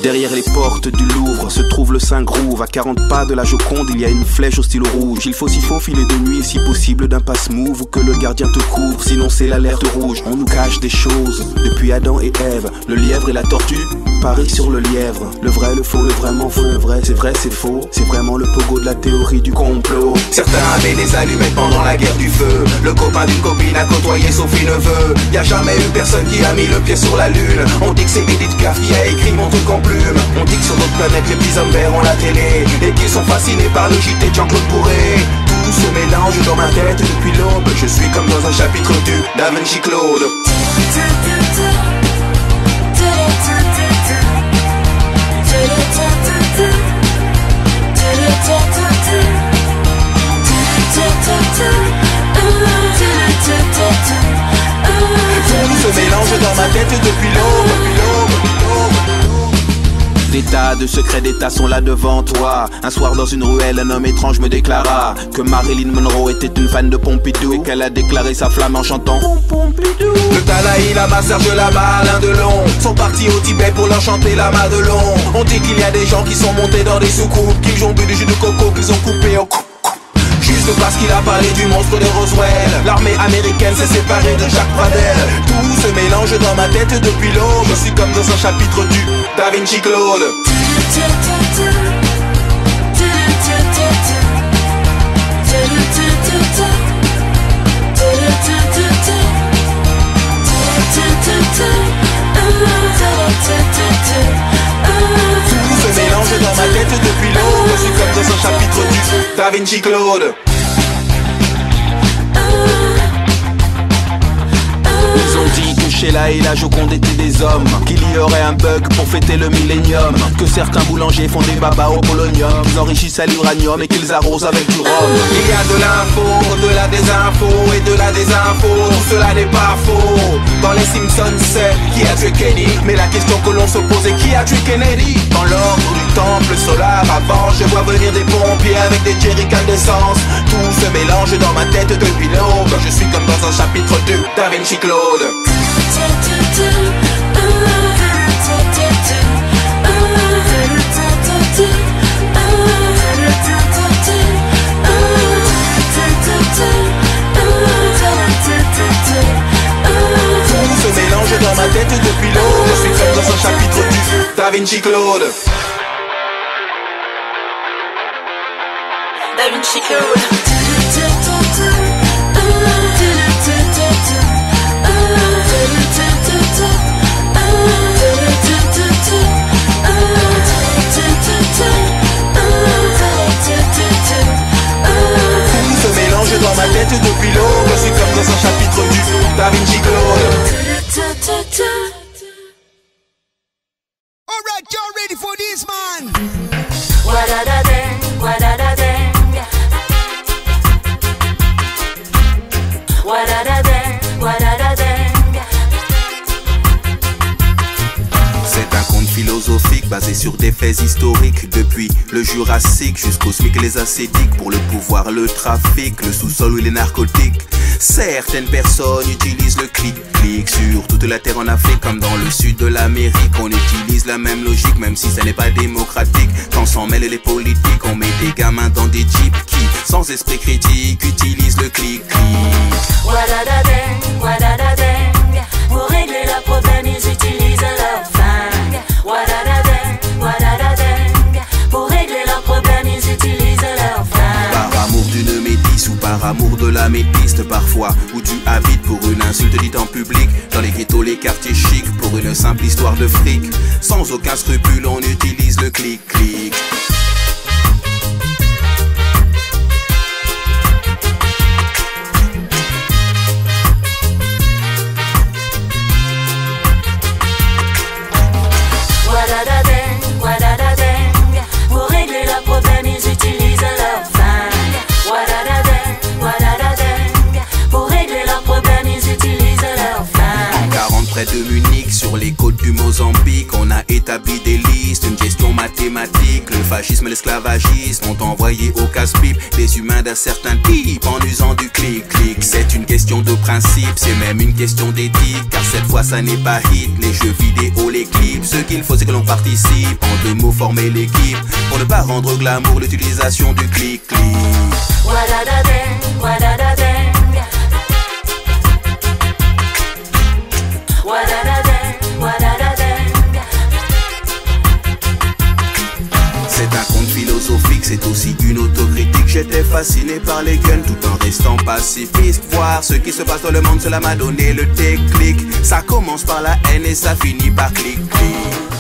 Derrière les portes du Louvre se trouve le Saint-Groove. À 40 pas de la Joconde, il y a une flèche au stylo rouge. Il faut s'y faufiler de nuit, si possible d'un passe-move, ou que le gardien te couvre, sinon c'est l'alerte rouge. On nous cache des choses, depuis Adam et Ève. Le lièvre et la tortue parient sur le lièvre. Le vrai, le faux, le vraiment faux. Le vrai, c'est faux. C'est vraiment le pogo de la théorie du complot. Certains avaient des allumettes pendant la guerre du feu. Le copain d'une copine a côtoyé Sophie Neveu. Y a jamais eu personne qui a mis le pied sur la lune. On dit que c'est Edith Piaf qui a écrit mon truc en plume. On dit que sur notre planète les petits hommes verts ont la télé et qu'ils sont fascinés par le JT de Jean-Claude Bourré. Tout se mélange dans ma tête depuis l'aube. Je suis comme dans un chapitre du Da Vinci Claude. Tout se mélange dans ma tête depuis l'aube. Des tas de secrets d'État sont là devant toi. Un soir dans une ruelle, un homme étrange me déclara que Marilyn Monroe était une fan de Pompidou et qu'elle a déclaré sa flamme en chantant Pompidou. Le Dalai Lama, Serge Lama, Alain Delon sont partis au Tibet pour leur chanter la Madelon. On dit qu'il y a des gens qui sont montés dans des soucoupes, qu'ils ont bu du jus de coco, qu'ils ont coupé au coupe. Juste parce qu'il a parlé du monstre de Roswell. L'armée américaine s'est séparée de Jacques Pradel. Tout se mélange dans ma tête depuis l'aube. Je suis comme dans un chapitre du Da Vinci Claude. Tout se mélange dans ma tête depuis l'aube. Je suis comme dans un chapitre du Da Vinci Claude. Ils ont dit que Sheila et la Joconde étaient des hommes, qu'il y aurait un bug pour fêter le millénium, que certains boulangers font des babas au polonium, qu'ils enrichissent à l'uranium et qu'ils arrosent avec du rhum. Il y a de l'info, de la désinfo et de la désinfo. Tout cela n'est pas faux. Dans les Simpsons c'est qui a tué Kenny, mais la question que l'on se pose est qui a tué Kennedy. Dans l'ordre du temple solaire avant, je vois venir des pompiers avec des jerrycans d'essence. Tout se mélange dans ma tête depuis l'aube. Je suis comme dans un chapitre du Da Vinci Claude. Tout se mélange dans ma tête depuis l'aube. Je suis comme dans un chapitre du Da Vinci Claude. Da Vinci Claude. Tout se mélange dans ma tête depuis l'aube. Je suis comme dans un chapitre du Da Vinci Claude. Alright, y'all ready for this, man? Wa-da-da-dang, wa-da-da-dang. Wa-da-da-dang, wa-da-da-dang. C'est un conte philosophique basé sur des faits historiques. Depuis le Jurassique jusqu'aux SMIC et les ascétiques. Pour le pouvoir, le trafic, le sous-sol ou les narcotiques. Certaines personnes utilisent le clic-clic sur toute la terre en Afrique comme dans le sud de l'Amérique. On utilise la même logique même si ça n'est pas démocratique. Quand s'en mêlent les politiques, on met des gamins dans des jeeps qui, sans esprit critique, utilisent le clic-clic. Wa-da-da-dang, wa-da-da-dang. Pour régler le problème, ils utilisent leur flingue. Wa-da-da-dang, wa-da-da-dang. Pour régler leur problème, ils utilisent leur flingue. Par amour d'une métisse ou par amour de la métiste parfois, ou du habit pour une insulte dite en public. Dans les ghettos, les quartiers chics, pour une simple histoire de fric. Sans aucun scrupule, on utilise le clic-clic. Wa-da-da-dang, wa-da-da-dang. Pour régler le problème, ils utilisent leur flingue. Wa-da-da-dang, wa-da-da-dang. Pour régler leur problème, ils utilisent leur flingue. En 40 près de Munich, sur les côtes du Mozambique, on a établi des listes, une gestion mathématique. Le fascisme et l'esclavagisme ont envoyé au casse-pipe des humains d'un certain type en usant du clic-clic. C'est une question de principe, c'est même une question d'éthique, car cette fois ça n'est pas hit, les jeux vidéo, les clips. Ce qu'il faut c'est que l'on participe, en 2 mots former l'équipe, pour ne pas rendre glamour l'utilisation du clic-clic. Wadadadeng, wadadadeng. Wadadadeng, wadadadeng. C'est un conte philosophique, c'est aussi une autocritique. J'étais fasciné par les guns tout en restant pacifiste. Voir ce qui se passe dans le monde, cela m'a donné le déclic. Ça commence par la haine et ça finit par clic-clic.